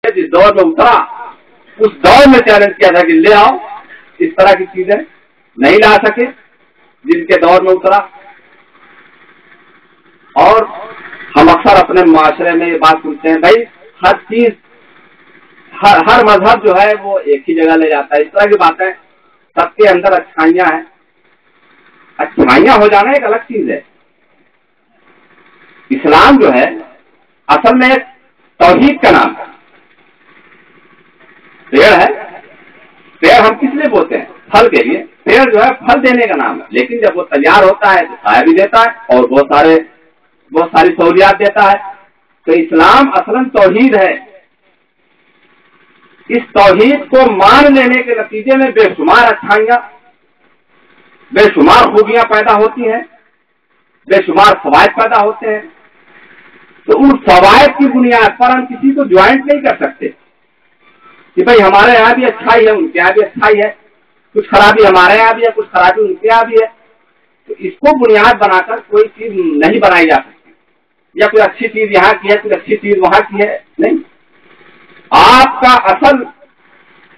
जिस दौर में उतरा उस दौर में चैलेंज किया था कि ले आओ, इस तरह की चीजें नहीं ला सके जिनके दौर में उतरा। और हम अक्सर अपने माशरे में ये बात सुनते हैं, भाई हर चीज हर मजहब जो है वो एक ही जगह ले जाता है, इस तरह की बातें। सबके अंदर अच्छाइयां हैं, अच्छाइयां हो जाना एक अलग चीज है। इस्लाम जो है असल में एक तौहीद का नाम है। पेड़ है, पेड़ हम किस लिए बोलते हैं? फल के लिए। पेड़ जो है फल देने का नाम है, लेकिन जब वो तैयार होता है तो छाया भी देता है और बहुत सारी सहूलियात देता है। तो इस्लाम असलन तौहीद है। इस तौहीद को मान लेने के नतीजे में बेशुमार अच्छाइयां, बेशुमार खूबियां पैदा होती हैं, बेशुमार फवायद पैदा होते हैं। तो उन फवायद की बुनियाद पर हम किसी को ज्वाइंट नहीं कर सकते कि भाई हमारे यहाँ भी अच्छाई है, उनके यहाँ भी अच्छाई है, कुछ खराबी हमारे यहाँ भी है, कुछ खराबी उनके यहाँ भी है। तो इसको बुनियाद बनाकर कोई चीज नहीं बनाई जा सकती, या कोई अच्छी चीज यहाँ की है, कोई अच्छी चीज वहां की है, नहीं। आपका असल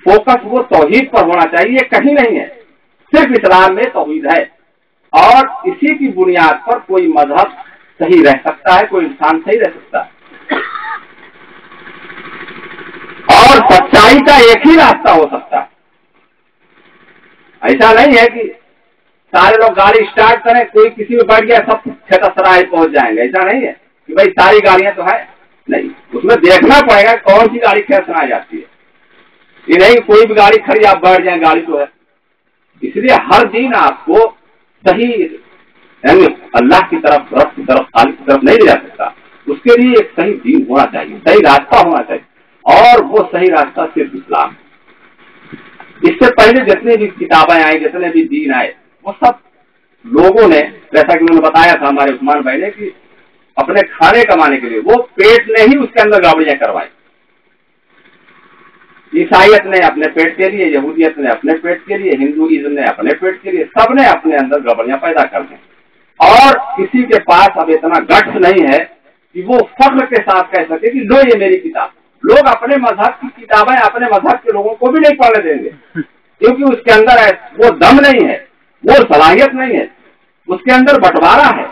फोकस वो तौहीद पर होना चाहिए, कहीं नहीं है। सिर्फ इस्लाम में तौहीद है और इसी की बुनियाद पर कोई मजहब सही रह सकता है, कोई इंसान सही रह सकता है। और सच्चाई का एक ही रास्ता हो सकता है। ऐसा नहीं है कि सारे लोग गाड़ी स्टार्ट करें, कोई किसी में बैठ गया सब छतसराय पहुंच जाएंगे, ऐसा नहीं है कि भाई सारी गाड़ियां तो है, नहीं। उसमें देखना पड़ेगा कौन सी गाड़ी कैसे आ जाती है। ये नहीं कोई भी गाड़ी खड़ी आप बैठ जाए, गाड़ी तो है। इसलिए हर दिन आपको सही यानी अल्लाह की तरफ, रब की तरफ, खालिक की तरफ नहीं ले जा सकता। उसके लिए एक सही दीन होना चाहिए, सही रास्ता होना चाहिए, और वो सही रास्ता सिर्फ इस्लाम है। इससे पहले जितने भी किताबें आई, जितने भी दीन आए, वो सब लोगों ने, जैसा कि उन्होंने बताया था हमारे उस्मान भाई ने, कि अपने खाने कमाने के लिए वो पेट ने ही उसके अंदर गड़बड़ियां करवाई। ईसाइयत ने अपने पेट के लिए, यहूदियत ने अपने पेट के लिए, हिंदुइज्म ने अपने पेट के लिए, सबने अपने अंदर गड़बड़ियां पैदा कर दी। और किसी के पास अब इतना गट्स नहीं है कि वो फख्र के साथ कह सके कि लो ये मेरी किताब। लोग अपने मजहब की किताबें अपने मजहब के लोगों को भी नहीं पढ़ने देंगे, क्योंकि उसके अंदर वो दम नहीं है, वो सलाहियत नहीं है, उसके अंदर बंटवारा है,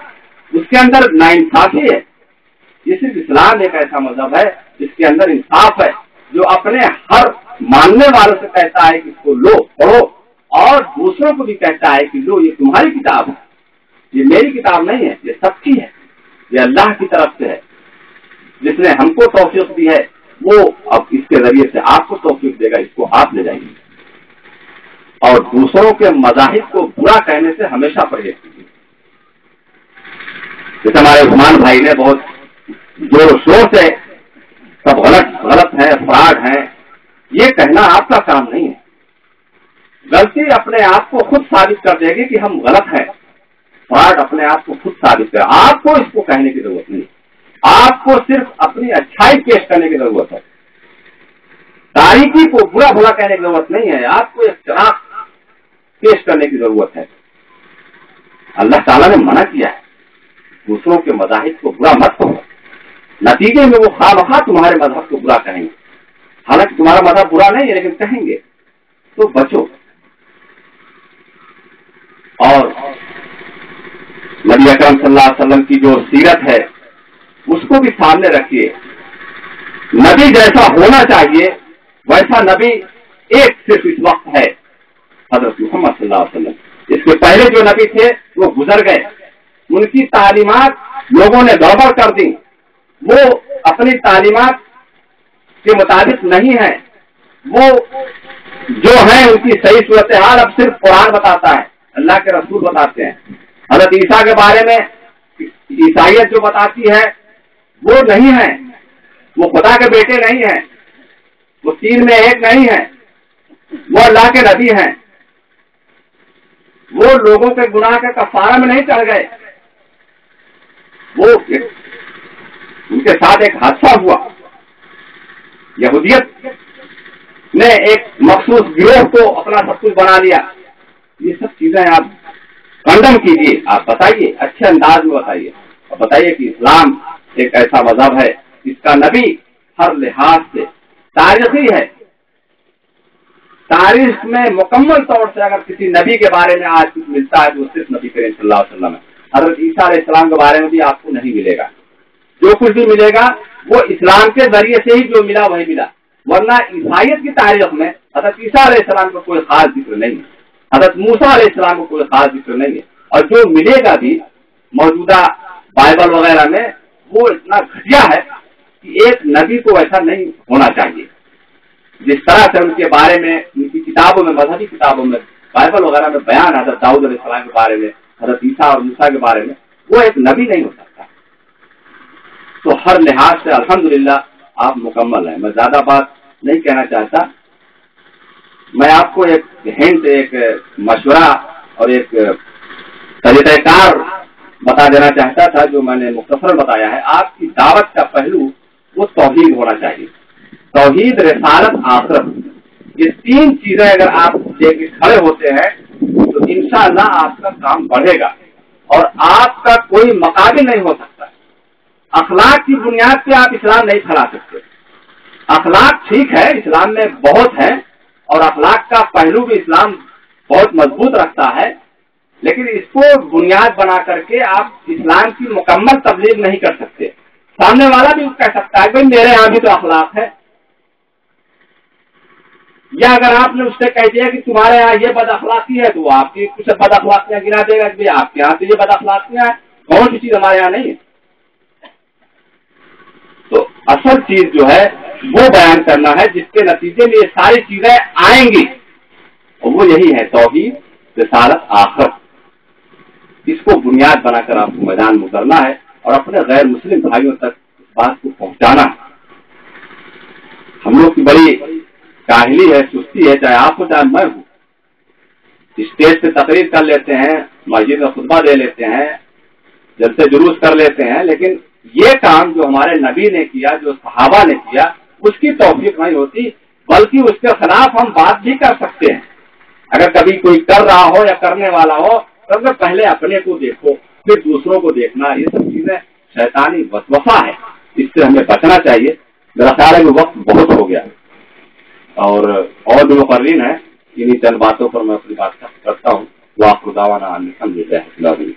उसके अंदर नाइंसाफी है। ये सिर्फ इस्लाम एक ऐसा मजहब है जिसके अंदर इंसाफ है, जो अपने हर मानने वालों से कहता है कि इसको लो, पढ़ो, और दूसरों को भी कहता है कि लो ये तुम्हारी किताब है, ये मेरी किताब नहीं है, ये सबकी है, ये अल्लाह की तरफ से है। जिसने हमको तौफीक दी है वो अब इसके जरिए से आपको तौफीक देगा, इसको आप ले जाएंगे। और दूसरों के मज़ाहिब को बुरा कहने से हमेशा परहेज कीजिए। जैसे हमारे उस्मान भाई ने बहुत जोर शोर से सब गलत है, फ्रॉड है, ये कहना आपका काम नहीं है। गलती अपने आप को खुद साबित कर देगी कि हम गलत हैं। फ्रॉड अपने आप को खुद साबित कर, आपको इसको कहने की जरूरत नहीं, आपको सिर्फ अपनी अच्छाई पेश करने की जरूरत है। तारीकी को बुरा भला कहने की जरूरत नहीं है, आपको एक चिराग पेश करने की जरूरत है। अल्लाह ताला ने मना किया है दूसरों के मज़ाहिब को बुरा मत कहो, नतीजे में वो खामखा तुम्हारे मजहब को बुरा कहेंगे। हालांकि तुम्हारा मजहब बुरा नहीं है, लेकिन कहेंगे तो बचो। और नबी अकरम सल्लल्लाहु अलैहि वसल्लम की जो सीरत है उसको भी सामने रखिए। नबी जैसा होना चाहिए वैसा नबी एक सिर्फ इस वक्त है, हजरत मोहम्मद सल्लल्लाहु अलैहि वसल्लम। इसके पहले जो नबी थे वो गुजर गए, उनकी तालीमात लोगों ने गड़बड़ कर दी, वो अपनी तालीमात के मुताबिक नहीं है, वो जो है उनकी सही सूरत हाल अब सिर्फ कुरान बताता है, अल्लाह के रसूल बताते हैं। हजरत ईसा के बारे में ईसाइयत जो बताती है वो नहीं है, वो खुदा के बेटे नहीं है, वो तीन में एक नहीं है, वो अल्लाह के नबी हैं। वो लोगों के गुनाह के कफारा में नहीं चढ़ गए, वो उनके साथ एक हादसा हुआ। यहूदियत ने एक मखसूस गिरोह को अपना सब कुछ बना लिया। ये सब चीजें आप कंडम कीजिए, आप बताइए, अच्छे अंदाज में बताइए, और बताइए कि इस्लाम एक ऐसा मजहब है जिसका नबी हर लिहाज से, تاریخی ہے. تاریخ میں مکمل طور سے اگر کسی نبی کے بارے میں آج کچھ ملتا ہے تو وہ صرف نبی کریم صلی اللہ علیہ وسلم ہے. حضرت عیسیٰ علیہ السلام کے بارے میں بھی آپ کو نہیں ملے گا. جو کچھ بھی ملے گا وہ اسلام کے ذریعے سے ہی جو ملا وہی ملا. ورنہ عیسائیت کی تاریخ میں حضرت عیسیٰ علیہ السلام کا کوئی خاص ذکر نہیں ہے, حضرت موسیٰ علیہ السلام کا کوئی خاص ذکر نہیں ہے. اور جو ملے گا بھی موجودہ بائبل وغیرہ میں وہ اتنا گھٹیا ہے کہ ایک نبی کو ایسا نہیں ہونا چاہیے. جس طرح سے ان کے بارے میں ان کی کتابوں میں, مذہبی کتابوں میں, بائبل وغیرہ میں بیان حضرت داؤد علیہ السلام کے بارے میں, حضرت عیسیٰ اور موسیٰ کے بارے میں, وہ ایک نبی نہیں ہو سکتا. تو ہر لحاظ سے الحمدللہ آپ مکمل ہیں. میں زیادہ بات نہیں کہنا چاہتا. میں آپ کو ایک ہنٹ, ایک مشورہ اور ایک طریقہ کار بتا دینا چاہتا تھا جو میں نے مختصر بتایا ہے. آپ کی دعوت کا پہلو وہ توحید ہونا چاہیے. توحید, رسالت, آخرت, یہ تین چیزیں اگر آپ لے کے کھڑے ہوتے ہیں تو انشاءاللہ آپ کا کام بڑھے گا اور آپ کا کوئی مقابل نہیں ہو سکتا. اخلاق کی بنیاد پہ آپ اسلام نہیں کھڑا سکتے. اخلاق ٹھیک ہے, اسلام میں بہت ہے اور اخلاق کا پہلو بھی اسلام بہت مضبوط رکھتا ہے, لیکن اس کو بنیاد بنا کر کے آپ اسلام کی مکمل تبلیغ نہیں کر سکتے. سامنے والا بھی کہہ سکتا ہے کہ میرے یہاں بھی تو اخلاق ہے, یا اگر آپ نے اس سے کہہ دیا کہ تمہارے یہاں یہ بد اخلاقی ہے تو آپ کی کچھ بد اخلاقیاں گنا دے گا کہ آپ کے یہاں تو یہ بد اخلاقیاں ہیں, کون سی چیز ہمارے یہاں نہیں ہے. تو اصل چیز جو ہے وہ بیان کرنا ہے جس کے نتیجے میں یہ ساری چیزیں آئیں گی, اور وہ یہی ہے توحید, رسالت, آخرت. اس کو بنیاد بنا کر آپ کو میدان میں اترنا ہے اور اپنے غیر مسلم بھائیوں تک اس بات کو پہنچانا ہے. ہم لوگ کی بڑی کاہلی ہے, سستی ہے, چاہے آپ ہو چاہے میں ہوں. اسٹیج پہ تقریر کر لیتے ہیں, مسجد میں خطبہ دے لیتے ہیں, جلسے جلوس کر لیتے ہیں, لیکن یہ کام جو ہمارے نبی نے کیا, جو صحابہ نے کیا, اس کی توفیق نہیں ہوتی, بلکہ اس کے خلاف ہم بات بھی کر سکتے ہیں. اگر کبھی کوئی کر رہا ہو یا کرنے والا ہو تو پہلے اپنے کو دیکھو پھر دوسروں کو دیکھنا. یہ سب چیزیں شیطانی وسوسہ ہے, اس سے ہمیں بچنا چاہیے. میرا خیال ہے کہ وقت بہت ہو گیا اور بھی مقررین ہیں. انہیں چند باتوں پر میں اپنی بات کرتا ہوں. وآخر دعوانا ان الحمد للہ رب العالمین.